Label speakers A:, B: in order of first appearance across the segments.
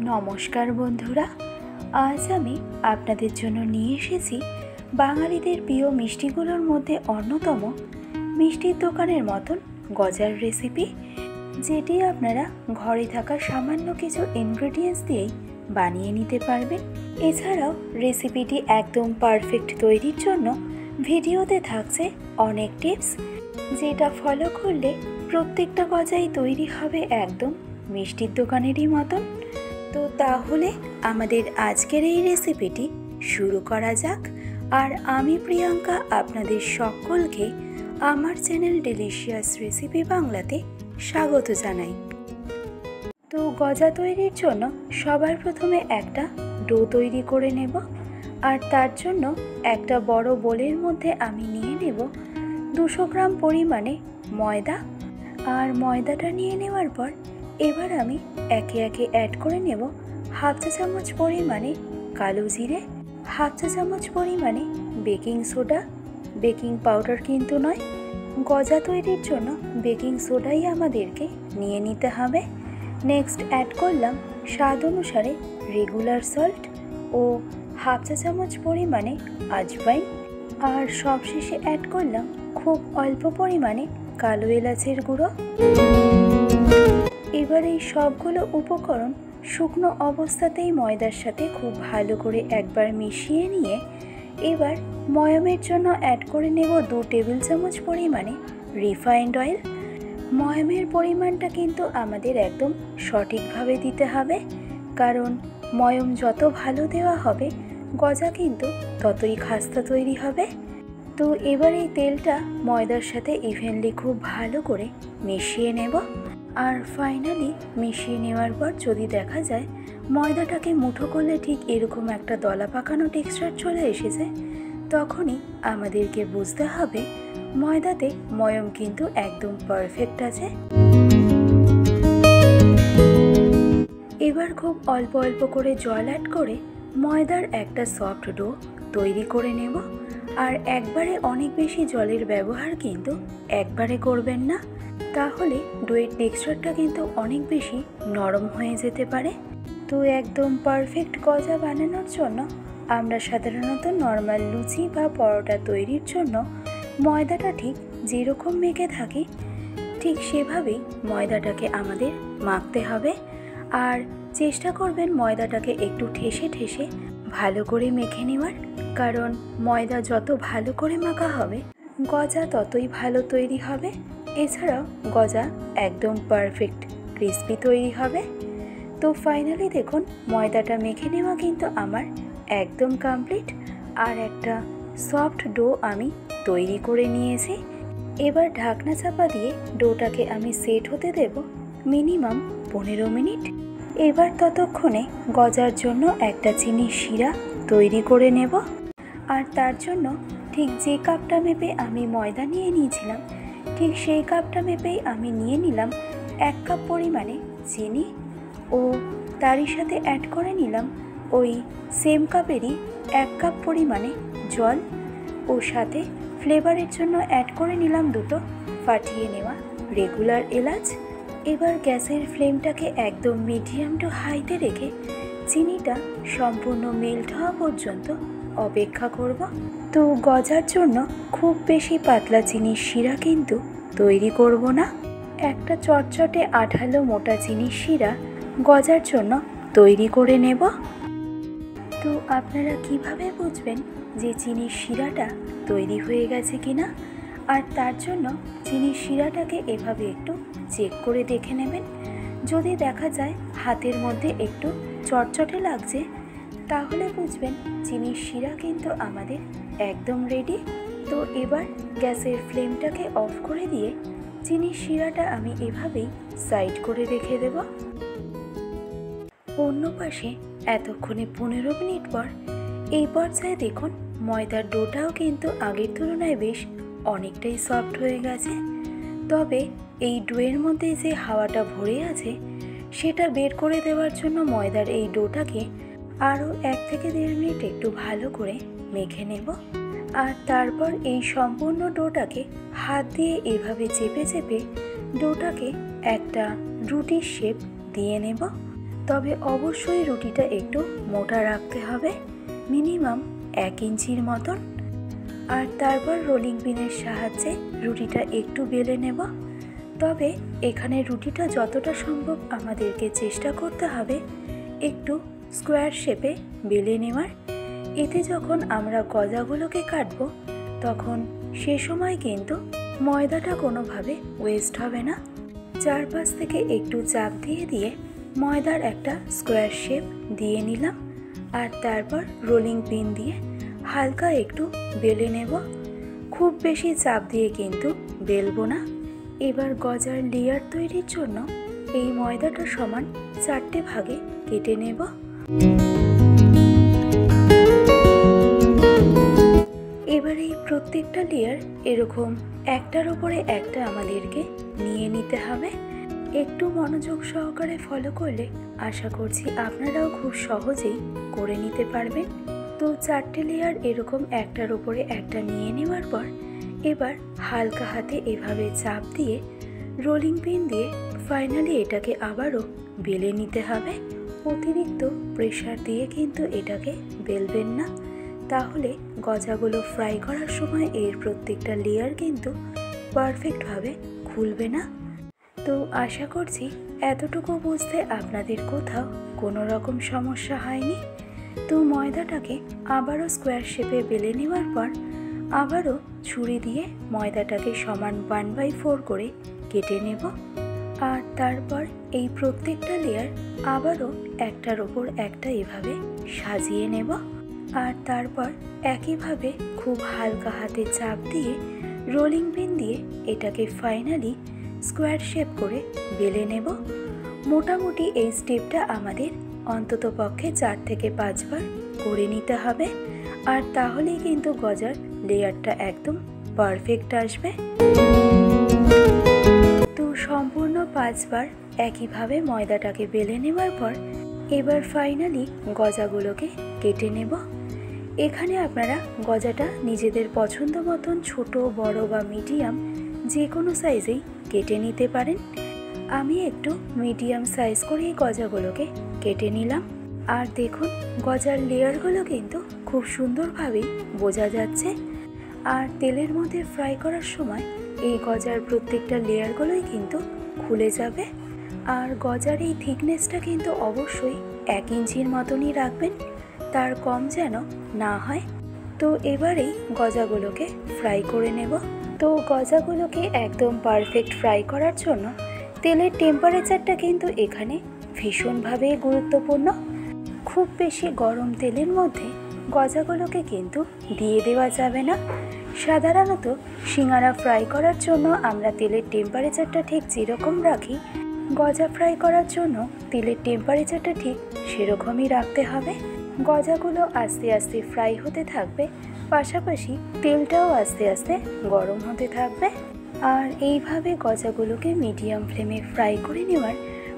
A: নমস্কার বন্ধুরা, আজ আমি আপনাদের জন্য নিয়ে এসেছি বাঙালিদের প্রিয় মিষ্টিগুলোর মধ্যে অন্যতম মিষ্টির দোকানের মতন গজার রেসিপি, যেটি আপনারা ঘরে থাকা সামান্য কিছু ইনগ্রেডিয়েন্টস দিয়েই বানিয়ে নিতে পারবেন। এছাড়াও রেসিপিটি একদম পারফেক্ট তৈরির জন্য ভিডিওতে থাকছে অনেক টিপস, যেটা ফলো করলে প্রত্যেকটা গজাই তৈরি হবে একদম মিষ্টির দোকানেরই মতন। তো তাহলে আমাদের আজকের এই রেসিপিটি শুরু করা যাক। আর আমি প্রিয়াঙ্কা আপনাদের সকলকে আমার চ্যানেল ডিলিশিয়াস রেসিপি বাংলাতে স্বাগত জানাই। তো গজা তৈরির জন্য সবার প্রথমে একটা ডো তৈরি করে নেব। আর তার জন্য একটা বড় বোলের মধ্যে আমি নিয়ে নেব 200 গ্রাম পরিমাণে ময়দা। আর ময়দাটা নিয়ে নেওয়ার পর এবার আমি একে একে অ্যাড করে নেব হাফ চা চামচ পরিমাণে কালো জিরে, হাফ চা চামচ পরিমাণে বেকিং সোডা, বেকিং পাউডার কিন্তু নয়, গজা তৈরির জন্য বেকিং সোডাই আমাদেরকে নিয়ে নিতে হবে। নেক্সট অ্যাড করলাম স্বাদ অনুসারে রেগুলার সল্ট ও হাফ চা চামচ পরিমাণে আজওয়াইন। আর সবশেষে অ্যাড করলাম খুব অল্প পরিমাণে কালো এলাচের গুঁড়ো। এবার এই সবগুলো উপকরণ শুকনো অবস্থাতেই ময়দার সাথে খুব ভালো করে একবার মিশিয়ে নিয়ে এবার ময়ামের জন্য অ্যাড করে নেব 2 টেবিল চামচ পরিমাণে রিফাইন্ড অয়েল। ময়ামের পরিমাণটা কিন্তু আমাদের একদম সঠিকভাবে দিতে হবে, কারণ ময়ম যত ভালো দেওয়া হবে গজা কিন্তু ততই খাস্তা তৈরি হবে। তো এবার এই তেলটা ময়দার সাথে ইভেনলি খুব ভালো করে মিশিয়ে নেব। আর ফাইনালি মিশিয়ে নেওয়ার পর যদি দেখা যায় ময়দাটাকে মুঠো করলে ঠিক এরকম একটা দলা পাকানো টেক্সচার চলে এসেছে, তখনই আমাদেরকে বুঝতে হবে ময়দাতে ময়ম কিন্তু একদম পারফেক্ট আছে। এবার খুব অল্প অল্প করে জল অ্যাড করে ময়দার একটা সফট ডো তৈরি করে নেব। আর একবারে অনেক বেশি জলের ব্যবহার কিন্তু একবারে করবেন না, তাহলে ডোয়ের টেক্সচারটা কিন্তু অনেক বেশি নরম হয়ে যেতে পারে। তো একদম পারফেক্ট গজা বানানোর জন্য আমরা সাধারণত নর্মাল লুচি বা পরোটা তৈরির জন্য ময়দাটা ঠিক যেরকম মেখে থাকি ঠিক সেভাবেই ময়দাটাকে আমাদের মাখতে হবে। আর চেষ্টা করবেন ময়দাটাকে একটু ঠেসে ঠেসে ভালো করে মেখে নেওয়ার, কারণ ময়দা যত ভালো করে মাখা হবে গজা ততই ভালো তৈরি হবে। এছাড়াও গজা একদম পারফেক্ট ক্রিস্পি তৈরি হবে। তো ফাইনালি দেখুন ময়দাটা মেখে নেওয়া কিন্তু আমার একদম কমপ্লিট। আর একটা সফট ডো আমি তৈরি করে নিয়েছি। এবার ঢাকনা চাপা দিয়ে ডোটাকে আমি সেট হতে দেব মিনিমাম 15 মিনিট। এবার ততক্ষণে গজার জন্য একটা চিনির শিরা তৈরি করে নেব। আর তার জন্য ঠিক যে কাপটা মেপে আমি ময়দা নিয়ে নিয়েছিলাম ঠিক সেই কাপটা মেপেই আমি নিয়ে নিলাম 1 কাপ পরিমাণে চিনি ও তারই সাথে অ্যাড করে নিলাম ওই সেম কাপেরই 1 কাপ পরিমাণে জল ও সাথে ফ্লেভারের জন্য অ্যাড করে নিলাম 2টো ফাটিয়ে নেওয়া রেগুলার এলাচ। এবার গ্যাসের ফ্লেমটাকে একদম মিডিয়াম টু হাইতে রেখে চিনিটা সম্পূর্ণ মেল্ট হওয়া পর্যন্ত অপেক্ষা করব। তো গজার জন্য খুব বেশি পাতলা চিনির শিরা কিন্তু তৈরি করব না, একটা চটচটে আঠালো মোটা চিনির শিরা গজার জন্য তৈরি করে নেব। তো আপনারা কিভাবে বুঝবেন যে চিনির শিরাটা তৈরি হয়ে গেছে কিনা? আর তার জন্য চিনির শিরাটাকে এভাবে একটু চেক করে দেখে নেবেন। যদি দেখা যায় হাতের মধ্যে একটু চটচটে লাগছে, তাহলে বুঝবেন চিনির শিরা কিন্তু আমাদের একদম রেডি। তো এবার গ্যাসের ফ্লেমটাকে অফ করে দিয়ে চিনির শিরাটা আমি এভাবেই সাইড করে রেখে দেব। অন্য পাশে এতক্ষণে 15 মিনিট পর এই পর্যায়ে দেখুন ময়দার ডোটাও কিন্তু আগের তুলনায় বেশ অনেকটাই সফট হয়ে গেছে। তবে এই ডোয়ের মধ্যে যে হাওয়াটা ভরে আছে সেটা বের করে দেওয়ার জন্য ময়দার এই ডোটাকে আরও 1 থেকে 1.5 মিনিট একটু ভালো করে মেখে নেব। আর তারপর এই সম্পূর্ণ ডোটাকে হাত দিয়ে এভাবে চেপে চেপে ডোটাকে একটা রুটির শেপ দিয়ে নেব। তবে অবশ্যই রুটিটা একটু মোটা রাখতে হবে, মিনিমাম 1 ইঞ্চির মতন। আর তারপর রোলিং পিনের সাহায্যে রুটিটা একটু বেলে নেব। তবে এখানে রুটিটা যতটা সম্ভব আমাদেরকে চেষ্টা করতে হবে একটু স্কোয়ার শেপে বেলে নেওয়ার। এতে যখন আমরা গজাগুলোকে কাটবো তখন সে সময় কিন্তু ময়দাটা কোনোভাবে ওয়েস্ট হবে না। চারপাশ থেকে একটু চাপ দিয়ে দিয়ে ময়দার একটা স্কোয়ার শেপ দিয়ে নিলাম। আর তারপর রোলিং পিন দিয়ে হালকা একটু বেলে নেব। খুব বেশি চাপ দিয়ে কিন্তু বেলবো না। এবার গজার লেয়ার তৈরির জন্য এই ময়দাটা সমান 4টে ভাগে কেটে নেব। এবার এই প্রত্যেকটা লেয়ার এরকম একটার উপরে একটা আমাদেরকে নিয়ে নিতে হবে। একটু মনোযোগ সহকারে ফলো করলে আশা করছি আপনারাও খুব সহজেই করে নিতে পারবেন। তো 4টে লেয়ার এরকম একটার উপরে একটা নিয়ে নেওয়ার পর এবার হালকা হাতে এভাবে চাপ দিয়ে রোলিং পিন দিয়ে ফাইনালি এটাকে আবারও বেলে নিতে হবে। অতিরিক্ত প্রেসার দিয়ে কিন্তু এটাকে বেলবেন না, তাহলে গজাগুলো ফ্রাই করার সময় এর প্রত্যেকটা লেয়ার কিন্তু পারফেক্টভাবে খুলবে না। তো আশা করছি এতটুকু বুঝতে আপনাদের কোথাও কোনো রকম সমস্যা হয়নি। তো ময়দাটাকে আবারও স্কোয়ার শেপে বেলে নেওয়ার পর আবারও ছুরি দিয়ে ময়দাটাকে সমান 1/4 করে কেটে নেব। আর তারপর এই প্রত্যেকটা লেয়ার আবারও একটার ওপর একটা এভাবে সাজিয়ে নেব। আর তারপর একইভাবে খুব হালকা হাতে চাপ দিয়ে রোলিং পিন দিয়ে এটাকে ফাইনালি স্কোয়ার শেপ করে বেলে নেব। মোটামুটি এই স্টেপটা আমাদের অন্তত পক্ষে 4 থেকে 5 বার করে নিতে হবে। আর তাহলেই কিন্তু গজার লেয়ারটা একদম পারফেক্ট আসবে। তো সম্পূর্ণ 5 বার একইভাবে ময়দাটাকে বেলে নেওয়ার পর এবার ফাইনালি গজাগুলোকে কেটে নেব। এখানে আপনারা গজাটা নিজেদের পছন্দ মতন ছোট, বড় বা মিডিয়াম যে কোনো সাইজেই কেটে নিতে পারেন। আমি একটু মিডিয়াম সাইজ করে এই গজাগুলোকে কেটে নিলাম। আর দেখুন গজার লেয়ারগুলো কিন্তু খুব সুন্দরভাবেই বোঝা যাচ্ছে। আর তেলের মধ্যে ফ্রাই করার সময় এই গজার প্রত্যেকটা লেয়ারগুলোই কিন্তু খুলে যাবে। আর গজার এই থিকনেসটা কিন্তু অবশ্যই 1 ইঞ্চির মতনই রাখবেন, তার কম যেন না হয়। তো এবারেই গজাগুলোকে ফ্রাই করে নেব। তো গজাগুলোকে একদম পারফেক্ট ফ্রাই করার জন্য তেলের টেম্পারেচারটা কিন্তু এখানে ভীষণভাবে গুরুত্বপূর্ণ। খুব বেশি গরম তেলের মধ্যে গজাগুলোকে কিন্তু দিয়ে দেওয়া যাবে না। সাধারণত সিঙ্গারা ফ্রাই করার জন্য আমরা তেলের টেম্পারেচারটা ঠিক যেরকম রাখি, গজা ফ্রাই করার জন্য তেলের টেম্পারেচারটা ঠিক সেরকমই রাখতে হবে। গজাগুলো আস্তে আস্তে ফ্রাই হতে থাকবে, পাশাপাশি তেলটাও আস্তে আস্তে গরম হতে থাকবে। আর এইভাবে গজাগুলোকে মিডিয়াম ফ্লেমে ফ্রাই করে নেওয়ার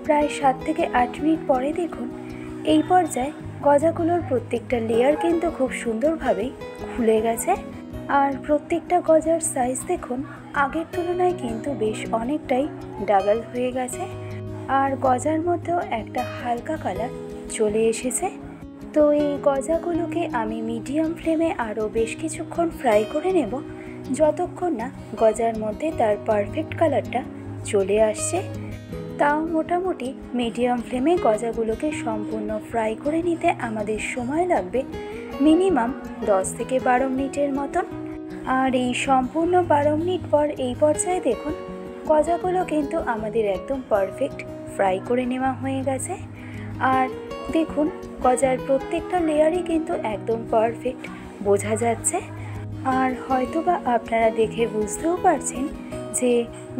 A: প্রায় 7 থেকে 8 মিনিট পরে দেখুন এই পর্যায়ে গজাগুলোর প্রত্যেকটা লেয়ার কিন্তু খুব সুন্দরভাবেই খুলে গেছে। আর প্রত্যেকটা গজার সাইজ দেখুন আগের তুলনায় কিন্তু বেশ অনেকটাই ডাবল হয়ে গেছে। আর গজার মধ্যেও একটা হালকা কালার চলে এসেছে। তো এই গজাগুলোকে আমি মিডিয়াম ফ্লেমে আরও বেশ কিছুক্ষণ ফ্রাই করে নেব, যতক্ষণ না গজার মধ্যে তার পারফেক্ট কালারটা চলে আসছে। তাও মোটামুটি মিডিয়াম ফ্লেমে গজাগুলোকে সম্পূর্ণ ফ্রাই করে নিতে আমাদের সময় লাগবে মিনিমাম 10 থেকে 12 মিনিটের মতন। আর এই সম্পূর্ণ 12 মিনিট পর এই পর্যায়ে দেখুন গজাগুলো কিন্তু আমাদের একদম পারফেক্ট ফ্রাই করে নেওয়া হয়ে গেছে। আর দেখুন গজার প্রত্যেকটা লেয়ারই কিন্তু একদম পারফেক্ট বোঝা যাচ্ছে। আর হয়তোবা আপনারা দেখে বুঝতেও পারছেন যে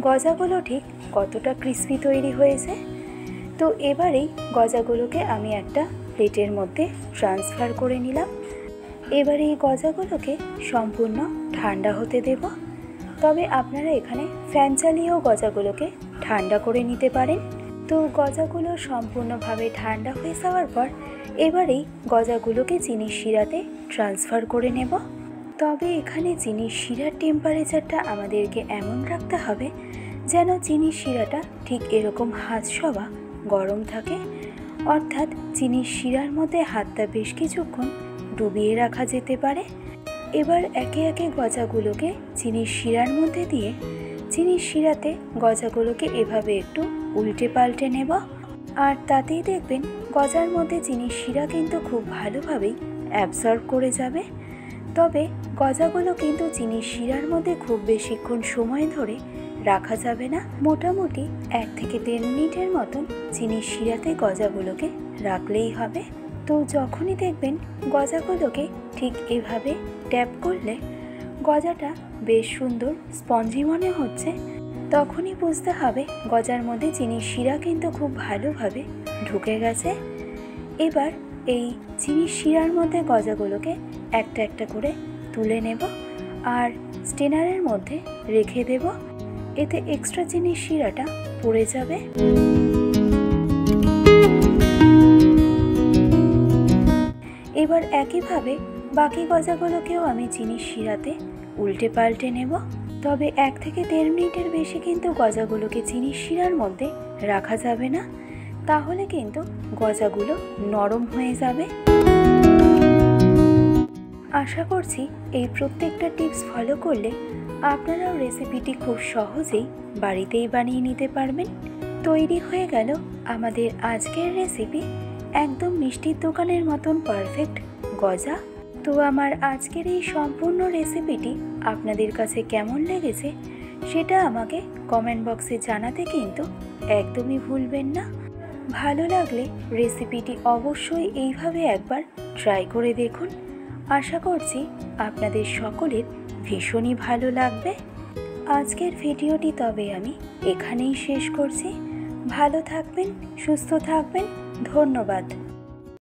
A: গজাগুলো ঠিক কতটা ক্রিস্পি তৈরি হয়েছে। তো এবারেই গজাগুলোকে আমি একটা প্লেটের মধ্যে ট্রান্সফার করে নিলাম। এবার এই গজাগুলোকে সম্পূর্ণ ঠান্ডা হতে দেব। তবে আপনারা এখানে ফ্যান চালিয়েও গজাগুলোকে ঠান্ডা করে নিতে পারেন। তো গজাগুলো সম্পূর্ণভাবে ঠান্ডা হয়ে যাওয়ার পর এবারেই গজাগুলোকে চিনির শিরাতে ট্রান্সফার করে নেব। তবে এখানে চিনির শিরার টেম্পারেচারটা আমাদেরকে এমন রাখতে হবে যেন চিনির শিরাটা ঠিক এরকম হাতসভা গরম থাকে। অর্থাৎ চিনির শিরার মধ্যে হাতটা বেশ কিছুক্ষণ ডুবিয়ে রাখা যেতে পারে। এবার একে একে গজাগুলোকে চিনির শিরার মধ্যে দিয়ে চিনির শিরাতে গজাগুলোকে এভাবে একটু উল্টে পাল্টে নেব। আর তাতেই দেখবেন গজার মধ্যে চিনির শিরা কিন্তু খুব ভালোভাবেই অ্যাবসর্ব করে যাবে। তবে গজাগুলো কিন্তু চিনির শিরার মধ্যে খুব বেশিক্ষণ সময় ধরে রাখা যাবে না। মোটামুটি 1 থেকে 1.5 মিনিটের মতন চিনির শিরাতে গজাগুলোকে রাখলেই হবে। তো যখনই দেখবেন গজাগুলোকে ঠিক এভাবে ট্যাপ করলে গজাটা বেশ সুন্দর স্পঞ্জি মনে হচ্ছে, তখনই বুঝতে হবে গজার মধ্যে চিনির শিরা কিন্তু খুব ভালোভাবে ঢুকে গেছে। এবার এই চিনির শিরার মধ্যে গজাগুলোকে একটা একটা করে তুলে নেব আর স্টেনারের মধ্যে রেখে দেব। এতে এক্সট্রা চিনির শিরাটা পড়ে যাবে। এবার একইভাবে বাকি গজাগুলোকেও আমি চিনির শিরাতে উল্টে পাল্টে নেব। তবে 1 থেকে 1.5 মিনিটের বেশি কিন্তু গজাগুলোকে চিনির শিরার মধ্যে রাখা যাবে না, তাহলে কিন্তু গজাগুলো নরম হয়ে যাবে। আশা করছি এই প্রত্যেকটা টিপস ফলো করলে আপনারাও রেসিপিটি খুব সহজেই বাড়িতেই বানিয়ে নিতে পারবেন। তৈরি হয়ে গেল আমাদের আজকের রেসিপি, একদম মিষ্টির দোকানের মতন পারফেক্ট গজা। তো আমার আজকের এই সম্পূর্ণ রেসিপিটি আপনাদের কাছে কেমন লেগেছে সেটা আমাকে কমেন্ট বক্সে জানাতে কিন্তু একদমই ভুলবেন না। ভালো লাগলে রেসিপিটি অবশ্যই এইভাবে একবার ট্রাই করে দেখুন। আশা করছি আপনাদের সকলের ভীষণই ভালো লাগবে। আজকের ভিডিওটি তবে আমি এখানেই শেষ করছি। ভালো থাকবেন, সুস্থ থাকবেন। ধন্যবাদ।